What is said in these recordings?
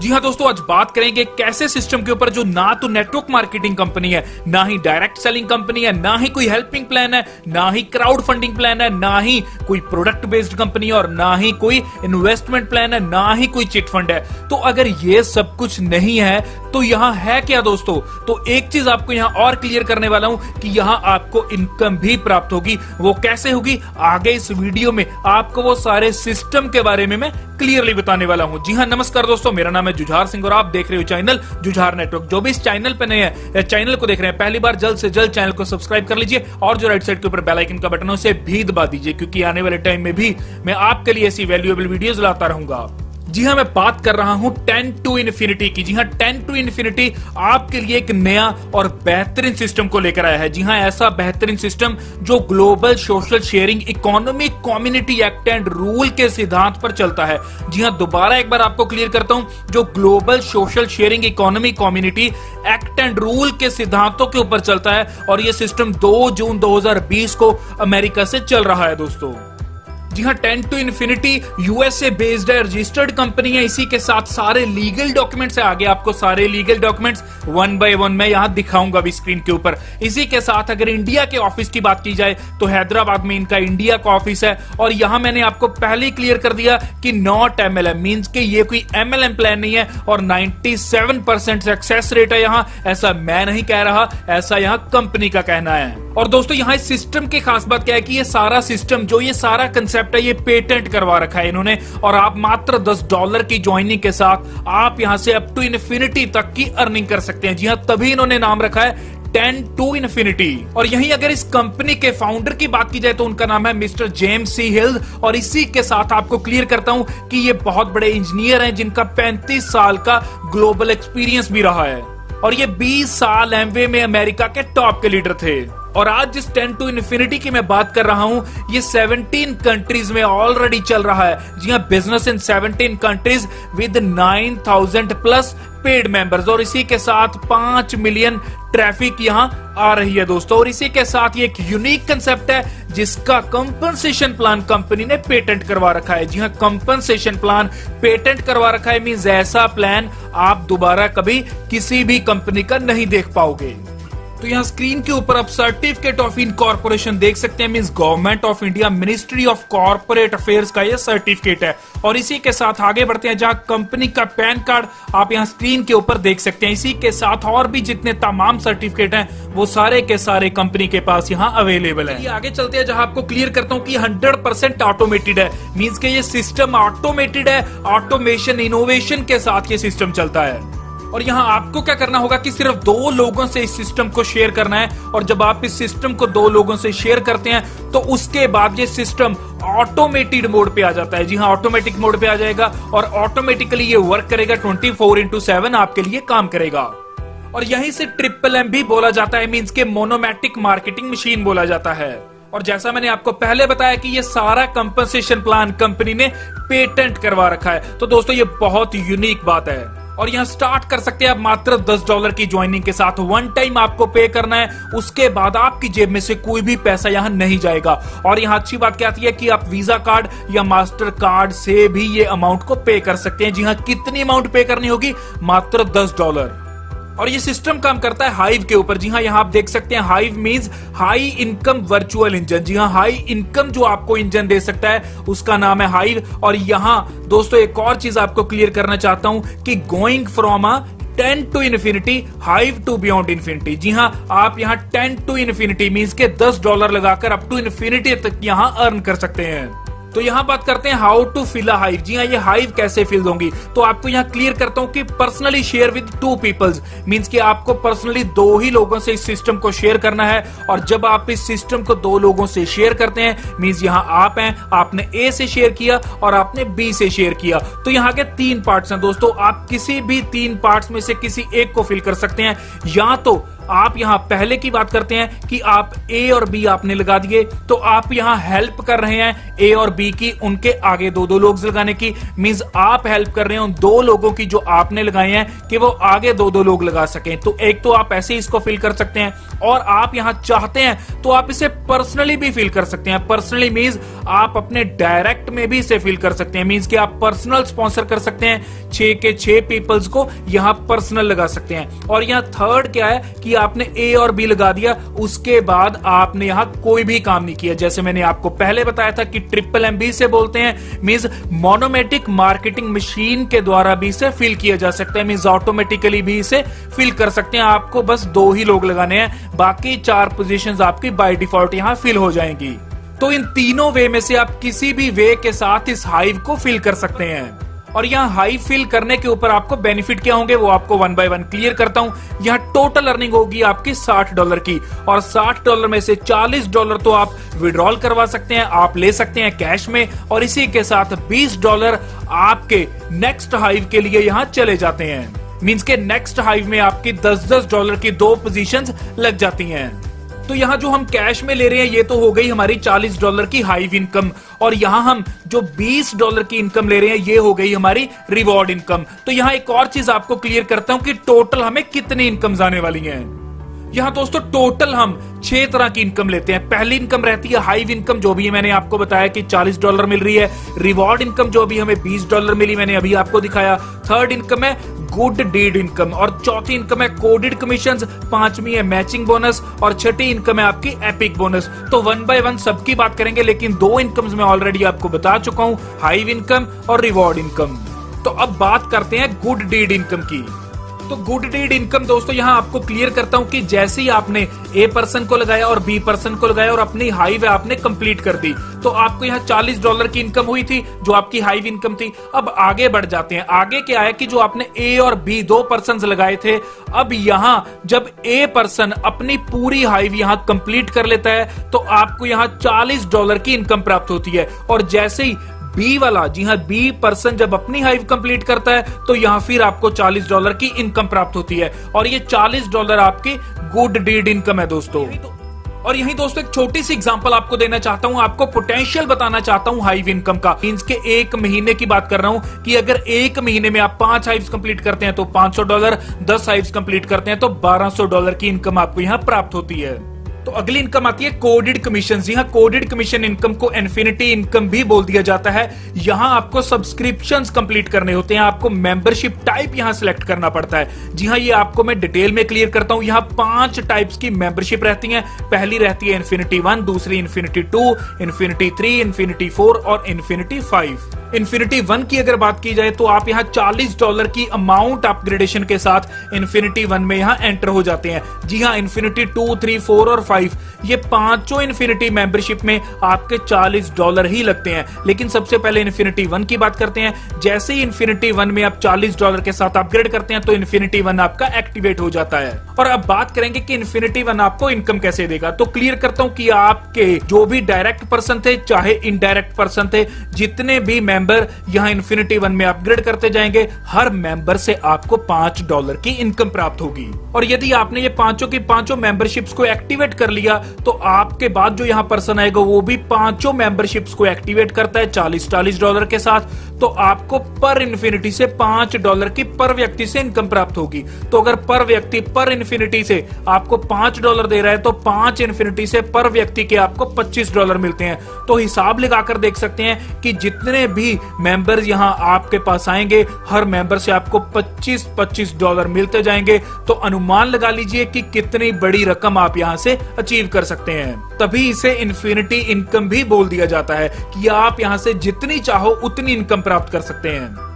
जी हाँ दोस्तों, आज बात करेंगे कैसे सिस्टम के ऊपर जो ना तो नेटवर्क मार्केटिंग कंपनी है, ना ही डायरेक्ट सेलिंग कंपनी है, ना ही कोई हेल्पिंग प्लान है, ना ही क्राउड फंडिंग प्लान है, ना ही कोई प्रोडक्ट बेस्ड कंपनी है, और ना ही कोई इन्वेस्टमेंट प्लान है, ना ही कोई चिट फंड है। तो अगर ये सब कुछ नहीं है तो यहाँ है क्या दोस्तों? तो एक चीज आपको यहाँ और क्लियर करने वाला हूं कि यहाँ आपको इनकम भी प्राप्त होगी। वो कैसे होगी, आगे इस वीडियो में आपको वो सारे सिस्टम के बारे में मैं क्लियरली बताने वाला हूं। जी हाँ, नमस्कार दोस्तों, मेरा नाम है जुझार सिंह और आप देख रहे हो चैनल जुझार नेटवर्क। जो भी इस चैनल पे नए हैं या चैनल को देख रहे हैं पहली बार, जल्द से जल्द चैनल को सब्सक्राइब कर लीजिए और जो राइट साइड के ऊपर बेल आइकन का बटन है उसे भी दबा दीजिए, क्योंकि आने वाले टाइम में भी मैं आपके लिए ऐसी वैल्यूएबल वीडियोस लाता रहूंगा। जी हाँ, मैं बात कर रहा हूं 10 to Infinity की। जी हाँ, 10 to Infinity आपके लिए एक नया और बेहतरीन सिस्टम को लेकर आया है। जी हाँ, ऐसा बेहतरीन सिस्टम जो global social sharing economy community act and rule के सिद्धांत पर चलता है। जी हाँ, दोबारा एक बार आपको क्लियर करता हूं, जो global social sharing economy community act and rule के सिद्धांतों के ऊपर चलता है, और यह सिस्टम 2 जून 2020 को अमेरिका से चल रहा है दोस्तों। जी हाँ, 10 to Infinity यूएसए बेस्ड है, रजिस्टर्ड कंपनी है। इसी के साथ सारे लीगल डॉक्यूमेंट्स है। आगे आपको सारे legal documents one by one मैं यहाँ दिखाऊंगा अभी स्क्रीन के ऊपर। इसी के साथ अगर इंडिया के ऑफिस की बात की जाए तो हैदराबाद में इनका इंडिया का ऑफिस है, और यहाँ मैंने आपको पहले ही क्लियर कर दिया कि नॉट एमएलएम मींस कि ये कोई एमएलएम प्लान नहीं है, और 97% सक्सेस रेट है यहाँ। ऐसा मैं नहीं कह रहा, ऐसा यहाँ कंपनी का कहना है। और दोस्तों यहाँ इस सिस्टम की खास बात क्या है कि ये सारा सिस्टम, जो ये सारा कंसेप्ट है, ये पेटेंट करवा रखा है इन्होंने, और आप मात्र $10 की ज्वाइनिंग के साथ आप यहां से अप टू इन्फिनिटी तक की अर्निंग कर सकते हैं। जी हाँ, तभी इन्होंने नाम रखा है 10 to Infinity। और यहीं अगर इस कंपनी के फाउंडर की बात की जाए तो उनका नाम है मिस्टर जेम्स सी हिल, और इसी के साथ आपको क्लियर करता हूं कि ये बहुत बड़े इंजीनियर हैं जिनका 35 साल का ग्लोबल एक्सपीरियंस भी रहा है, और ये 20 साल एमवे में अमेरिका के टॉप के लीडर थे। और आज जिस 10 to Infinity की मैं बात कर रहा हूं, ये 17 कंट्रीज में ऑलरेडी चल रहा है। जी हाँ, business in 17 countries with 9000 plus paid members, और इसी के साथ 5 मिलियन ट्रैफिक यहां आ रही है दोस्तों। और इसी के साथ ये एक यूनिक कंसेप्ट है जिसका कंपनसेशन प्लान कंपनी ने पेटेंट करवा रखा है। जी हाँ, कंपनसेशन प्लान पेटेंट करवा रखा है, मींस ऐसा प्लान आप दोबारा कभी किसी भी कंपनी का नहीं देख पाओगे। तो यहाँ स्क्रीन के ऊपर आप सर्टिफिकेट ऑफ इनकॉर्पोरेशन देख सकते हैं, means government of India ministry of corporate affairs का ये सर्टिफिकेट है। और इसी के साथ आगे बढ़ते हैं, जहां कंपनी का पैन कार्ड आप यहाँ स्क्रीन के ऊपर देख सकते हैं। इसी के साथ और भी जितने तमाम सर्टिफिकेट हैं वो सारे के सारे कंपनी के पास यहाँ अवेलेबल है। आगे चलते हैं, जहां आपको क्लियर करता हूँ कि 100% ऑटोमेटेड है, मींस के ये सिस्टम ऑटोमेटेड है। ऑटोमेशन इनोवेशन के साथ ये सिस्टम चलता है। और यहाँ आपको क्या करना होगा कि सिर्फ 2 लोगों से इस सिस्टम को शेयर करना है, और जब आप इस सिस्टम को 2 लोगों से शेयर करते हैं तो उसके बाद ये सिस्टम ऑटोमेटेड मोड पे आ जाता है। जी हाँ, ऑटोमेटिक मोड पे आ जाएगा, और ऑटोमेटिकली ये वर्क करेगा, 24/7 आपके लिए काम करेगा। और यहीं से MMM भी बोला जाता है, मींस के मोनोमैटिक मार्केटिंग मशीन बोला जाता है। और जैसा मैंने आपको पहले बताया कि ये सारा कंपनसेशन प्लान कंपनी ने पेटेंट करवा रखा है, तो दोस्तों ये बहुत यूनिक बात है। और यहाँ स्टार्ट कर सकते हैं आप मात्र $10 की ज्वाइनिंग के साथ। वन टाइम आपको पे करना है, उसके बाद आपकी जेब में से कोई भी पैसा यहाँ नहीं जाएगा। और यहाँ अच्छी बात क्या आती है कि आप वीजा कार्ड या मास्टर कार्ड से भी ये अमाउंट को पे कर सकते हैं। जी हाँ, कितनी अमाउंट पे करनी होगी? मात्र $10। और ये सिस्टम काम करता है हाइव के ऊपर। जी हाँ, यहाँ आप देख सकते हैं Hive means high income virtual engine. जी हाँ, हाई इनकम जो आपको इंजन दे सकता है उसका नाम है हाइव। और यहाँ दोस्तों एक और चीज आपको क्लियर करना चाहता हूं कि going from 10 to Infinity Hive to beyond infinity. जी हाँ, आप यहाँ 10 to Infinity मींस के $10 लगाकर अप टू इन्फिनिटी तक यहाँ अर्न कर सकते हैं। तो यहाँ बात करते हैं how to fill a Hive. जी हाँ, ये हाइव कैसे फिल होंगी, तो आपको यहाँ क्लियर करता हूँ कि personally share with 2 peoples, means कि आपको पर्सनली 2 ही लोगों से इस सिस्टम को शेयर करना है। और जब आप इस सिस्टम को 2 लोगों से शेयर करते हैं, मींस यहाँ आप हैं, आपने ए से शेयर किया और आपने बी से शेयर किया, तो यहाँ के 3 पार्ट्स हैं दोस्तों। आप किसी भी 3 पार्ट्स में से किसी एक को फिल कर सकते हैं। या तो आप यहाँ पहले की बात करते हैं कि आप ए और बी आपने लगा दिए, तो आप यहाँ हेल्प कर रहे हैं ए और बी की, उनके आगे दो दो लोग लगाने की। मींस आप हेल्प कर रहे हैं उन दो लोगों की जो आपने लगाए हैं कि वो आगे दो दो लोग लगा सकें। तो एक तो आप ऐसे इसको फिल कर सकते हैं, और आप यहाँ चाहते हैं तो आप इसे पर्सनली भी फिल कर सकते हैं। पर्सनली मींस आप अपने डायरेक्ट में भी इसे फिल कर सकते हैं। मींस कि आप पर्सनल स्पॉन्सर कर सकते हैं, 6 के 6 पीपल्स को यहाँ पर्सनल लगा सकते हैं। और यहाँ थर्ड क्या है कि आपने ए और बी लगा दिया, उसके बाद आपने यहाँ कोई भी काम नहीं किया। जैसे मैंने आपको पहले बताया था कि ट्रिपल MB से बोलते हैं, मींस मोनोमेटिक मार्केटिंग मशीन के द्वारा भी इसे फिल किया जा सकता है। मींस ऑटोमेटिकली भी इसे फिल कर सकते हैं। आपको बस 2 ही लोग लगाने हैं, बाकी 4 पोजीशंस आपकी बाय डिफॉल्ट यहाँ फिल हो जाएंगी। तो इन तीनों वे में से आप किसी भी वे के साथ इस हाइव को फिल कर सकते हैं। और यहाँ हाई फिल करने के ऊपर आपको बेनिफिट क्या होंगे वो आपको 1 बाय 1 क्लियर करता हूं। यहाँ टोटल अर्निंग होगी आपकी $60 की, और $60 में से $40 तो आप विड्रॉल करवा सकते हैं, आप ले सकते हैं कैश में, और इसी के साथ $20 आपके नेक्स्ट हाइव के लिए यहाँ चले जाते हैं। मींस के नेक्स्ट हाइव में आपकी $10 की 2 पोजीशंस लग जाती हैं। तो यहाँ जो हम कैश में ले रहे हैं ये तो हो गई हमारी $40 की हाइव इनकम, और यहाँ हम जो $20 की इनकम ले रहे हैं ये हो गई हमारी रिवॉर्ड इनकम। तो यहाँ एक और चीज आपको क्लियर करता हूं कि टोटल हमें कितनी इनकम आने वाली हैं। यहाँ दोस्तों टोटल हम 6 तरह की इनकम लेते हैं। पहली इनकम रहती है हाइव इनकम, जो भी मैंने आपको बताया कि $40 मिल रही है। रिवॉर्ड इनकम जो भी हमें $20 मिली, मैंने अभी आपको दिखाया। थर्ड इनकम है गुड डीड इनकम, और चौथी इनकम है कोडेड कमीशंस, पांचवी है मैचिंग बोनस, और छठी इनकम है आपकी एपिक बोनस। तो 1 बाय 1 सबकी बात करेंगे, लेकिन 2 इनकम्स मैं ऑलरेडी आपको बता चुका हूं, हाइव इनकम और रिवॉर्ड इनकम। तो अब बात करते हैं गुड डीड इनकम की। तो गुड डीड इनकम दोस्तों यहाँ आपको क्लियर करता हूं कि जैसे ही आपने ए पर्सन को लगाया और बी पर्सन को लगाया और अपनी हाइव आपने कंप्लीट कर दी, तो आपको यहाँ $40 की इनकम हुई थी जो आपकी हाइव इनकम थी। अब आगे बढ़ जाते हैं। आगे क्या है कि जो आपने ए और बी 2 पर्सन लगाए थे, अब यहाँ जब ए पर्सन अपनी पूरी हाइव यहाँ कंप्लीट कर लेता है तो आपको यहाँ $40 की इनकम प्राप्त होती है। और जैसे ही बी वाला, जी हाँ, बी पर्सन जब अपनी हाइव कंप्लीट करता है तो यहां फिर आपको $40 की इनकम प्राप्त होती है, और ये $40 आपकी गुड डीड इनकम है दोस्तों। और यही दोस्तों एक छोटी सी एग्जांपल आपको देना चाहता हूं, आपको पोटेंशियल बताना चाहता हूं हाइव इनकम का। मींस के 1 महीने की बात कर रहा हूं कि अगर 1 महीने में आप 5 हाइव्स कंप्लीट करते हैं तो $500, 10 हाइव्स कंप्लीट करते हैं तो $1200 की इनकम आपको यहां प्राप्त होती है। तो अगली इनकम आती है कोडेड कमीशन। जी हाँ, कोडेड कमीशन इनकम को इन्फिनिटी इनकम भी बोल दिया जाता है। यहां आपको सब्सक्रिप्शंस कंप्लीट करने होते हैं, आपको मेंबरशिप टाइप यहां सिलेक्ट करना पड़ता है। जी हाँ, ये आपको मैं डिटेल में क्लियर करता हूं। यहां 5 टाइप्स की मेंबरशिप रहती हैं। पहली रहती है इन्फिनिटी 1, दूसरी इन्फिनिटी 2, इन्फिनिटी 3, इन्फिनिटी 4 और इन्फिनिटी 5। इन्फिनिटी 1 की अगर बात की जाए तो आप यहाँ $40 की अमाउंट अपग्रेडेशन के साथ इन्फिनिटी 1 में यहाँ एंटर हो जाते हैं। जी हाँ, इन्फिनिटी 2, 3, 4 और 5 ये पांचों इन्फिनिटी मेंबरशिप में आपके $40 ही लगते हैं। लेकिन सबसे पहले इन्फिनिटी 1 की बात करते हैं। जैसे ही इन्फिनिटी 1 में आप $40 के साथ अपग्रेड करते हैं तो इन्फिनिटी 1 आपका एक्टिवेट हो जाता है। और अब बात करेंगे कि इन्फिनिटी 1 आपको इनकम कैसे देगा। तो क्लियर करता हूं कि आपके जो भी डायरेक्ट पर्सन थे चाहे इनडायरेक्ट पर्सन थे, जितने भी मेंबर यहां इन्फिनिटी 1 में अपग्रेड करते जाएंगे, हर मेंबर से आपको $5 की इनकम प्राप्त होगी। और यदि आपने ये पांचों की पांचों मेंबरशिप्स को एक्टिवेट कर लिया तो आपके बाद जो यहां पर्सन आएगा वो भी पांचों मेंबरशिप्स को एक्टिवेट करता है $40 के साथ। तो आपको पर इन्फिनिटी से $5 की पर व्यक्ति से इनकम प्राप्त होगी। तो अगर पर व्यक्ति पर इन्फिनिटी से आपको $5 दे रहा है तो 5 इन्फिनिटी से पर व्यक्ति के आपको $25 मिलते हैं। तो हिसाब लगाकर देख सकते हैं कि जितने भी मेंबर्स यहां आपके पास आएंगे, हर मेंबर से आपको $25 मिलते जाएंगे। तो अनुमान लगा लीजिए कि कितनी बड़ी रकम आप यहां से अचीव कर सकते हैं। तभी इसे इन्फिनिटी इनकम भी बोल दिया जाता है कि आप यहां से जितनी चाहो उतनी इनकम प्राप्त कर सकते हैं।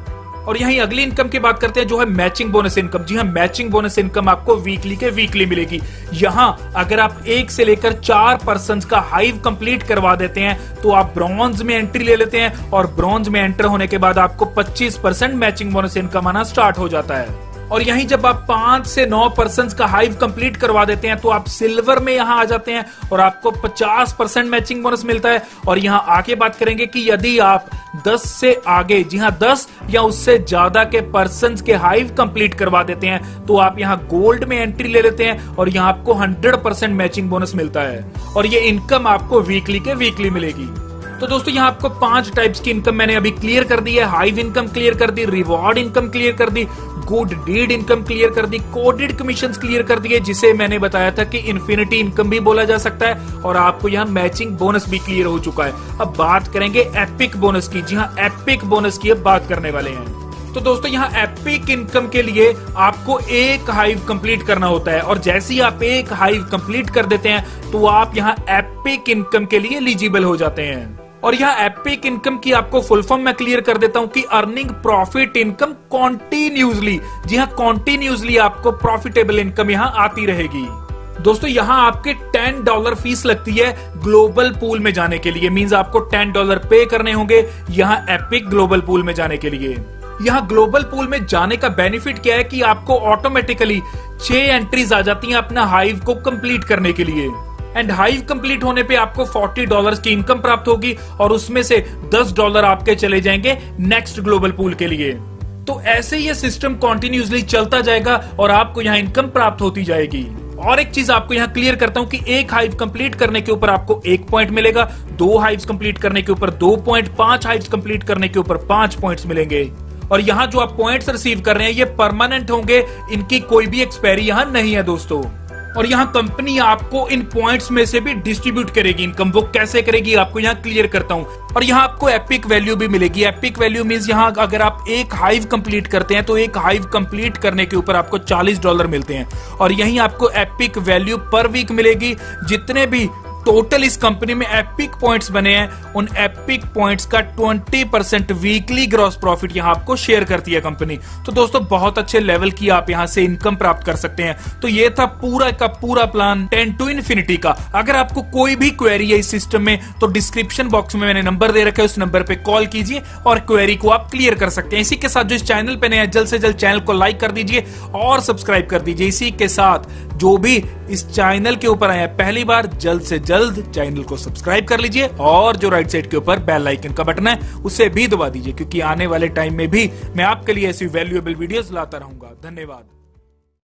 और यहीं अगली इनकम की बात करते हैं जो है मैचिंग बोनस इनकम। जी हाँ, मैचिंग बोनस इनकम आपको वीकली के वीकली मिलेगी। यहां अगर आप 1 से लेकर 4 पर्सन का हाइव कंप्लीट करवा देते हैं तो आप ब्रॉन्ज में एंट्री ले लेते हैं, और ब्रॉन्ज में एंटर होने के बाद आपको 25% मैचिंग बोनस इनकम आना स्टार्ट हो जाता है। और यहीं जब आप 5 से 9% का हाइव कंप्लीट करवा देते हैं तो आप सिल्वर में यहां आ जाते हैं और आपको 50% मैचिंग बोनस मिलता है। और यहां आगे बात करेंगे कि यदि आप 10 से आगे, जी हां 10 या उससे ज्यादा के पर्सन्स के हाइव कंप्लीट करवा देते हैं तो आप यहां गोल्ड में एंट्री ले लेते हैं और यहां आपको 100% मैचिंग बोनस मिलता है और ये इनकम आपको वीकली के वीकली मिलेगी। तो दोस्तों यहाँ आपको 5 टाइप्स की इनकम मैंने अभी क्लियर कर दी है। हाइव इनकम क्लियर कर दी, रिवॉर्ड इनकम क्लियर कर दी, गुड डीड इनकम क्लियर कर दी, कोडेड कमीशंस क्लियर कर दिए, जिसे मैंने बताया था कि इन्फिनिटी इनकम भी बोला जा सकता है, और आपको यहाँ मैचिंग बोनस भी क्लियर हो चुका है। अब बात करेंगे एपिक बोनस की। जी हाँ, एपिक बोनस की अब बात करने वाले हैं। तो दोस्तों यहाँ एपिक इनकम के लिए आपको एक हाइव कंप्लीट करना होता है और जैसे ही आप एक हाइव कंप्लीट कर देते हैं तो आप यहाँ एपिक इनकम के लिए एलिजिबल हो जाते हैं। और यहाँ एपिक इनकम की आपको फुल फॉर्म मैं क्लियर कर देता हूं कि अर्निंग प्रॉफिट इनकम कॉन्टिन्यूसली। जी हाँ, कॉन्टिन्यूसली आपको प्रॉफिटेबल इनकम यहाँ आती रहेगी। दोस्तों यहाँ आपके $10 फीस लगती है ग्लोबल पूल में जाने के लिए। मींस आपको $10 पे करने होंगे यहाँ एपिक ग्लोबल पूल में जाने के लिए। यहाँ ग्लोबल पूल में जाने का बेनिफिट क्या है कि आपको ऑटोमेटिकली 6 एंट्रीज आ जाती हैं अपना हाइव को कंप्लीट करने के लिए। एंड हाइव कंप्लीट होने पे आपको $40 की इनकम प्राप्त होगी और उसमें से $10 आपके चले जाएंगे नेक्स्ट ग्लोबल पूल के लिए। तो ऐसे ये सिस्टम कॉन्टिन्यूसली चलता जाएगा और आपको यहाँ इनकम प्राप्त होती जाएगी। और एक चीज आपको यहाँ क्लियर करता हूं कि एक हाइव कंप्लीट करने के ऊपर आपको 1 पॉइंट मिलेगा, 2 हाइव्स कंप्लीट करने के ऊपर 2 पॉइंट, 5 हाइव्स कंप्लीट करने के ऊपर 5 पॉइंट्स मिलेंगे। और यहाँ जो आप पॉइंट्स रिसीव कर रहे हैं ये परमानेंट होंगे, इनकी कोई भी एक्सपायरी यहाँ नहीं है दोस्तों। और यहाँ कंपनी आपको इन पॉइंट्स में से भी डिस्ट्रीब्यूट करेगी इनकम। वो कैसे करेगी आपको यहाँ क्लियर करता हूँ। और यहाँ आपको एपिक वैल्यू भी मिलेगी। एपिक वैल्यू मींस यहाँ अगर आप एक हाइव कंप्लीट करते हैं तो एक हाइव कंप्लीट करने के ऊपर आपको $40 मिलते हैं और यहीं आपको एपिक वैल्यू पर वीक मिलेगी। जितने भी टोटल इस कंपनी में एपिक पॉइंट्स बने हैं उन एपिक पॉइंट्स का 20% वीकली ग्रॉस प्रॉफिट यहाँ आपको शेयर करती है कंपनी। तो दोस्तों बहुत अच्छे लेवल की आप यहाँ से इनकम प्राप्त कर सकते हैं। तो ये था पूरा का पूरा प्लान 10 to infinity का। अगर आपको कोई भी क्वेरी है इस सिस्टम में तो डिस्क्रिप्शन बॉक्स में मैंने नंबर दे रखा है, उस नंबर पे कॉल कीजिए और क्वेरी को आप क्लियर कर सकते हैं। इसी के साथ जो इस चैनल पे नए हैं जल्द से जल्द चैनल को लाइक कर दीजिए और सब्सक्राइब कर दीजिए। इसी के साथ जो भी इस चैनल के ऊपर आए हैं पहली बार, जल्द से जल्द चैनल को सब्सक्राइब कर लीजिए और जो राइट साइड के ऊपर बेल आइकन का बटन है उसे भी दबा दीजिए, क्योंकि आने वाले टाइम में भी मैं आपके लिए ऐसी वैल्यूएबल वीडियोस लाता रहूंगा। धन्यवाद।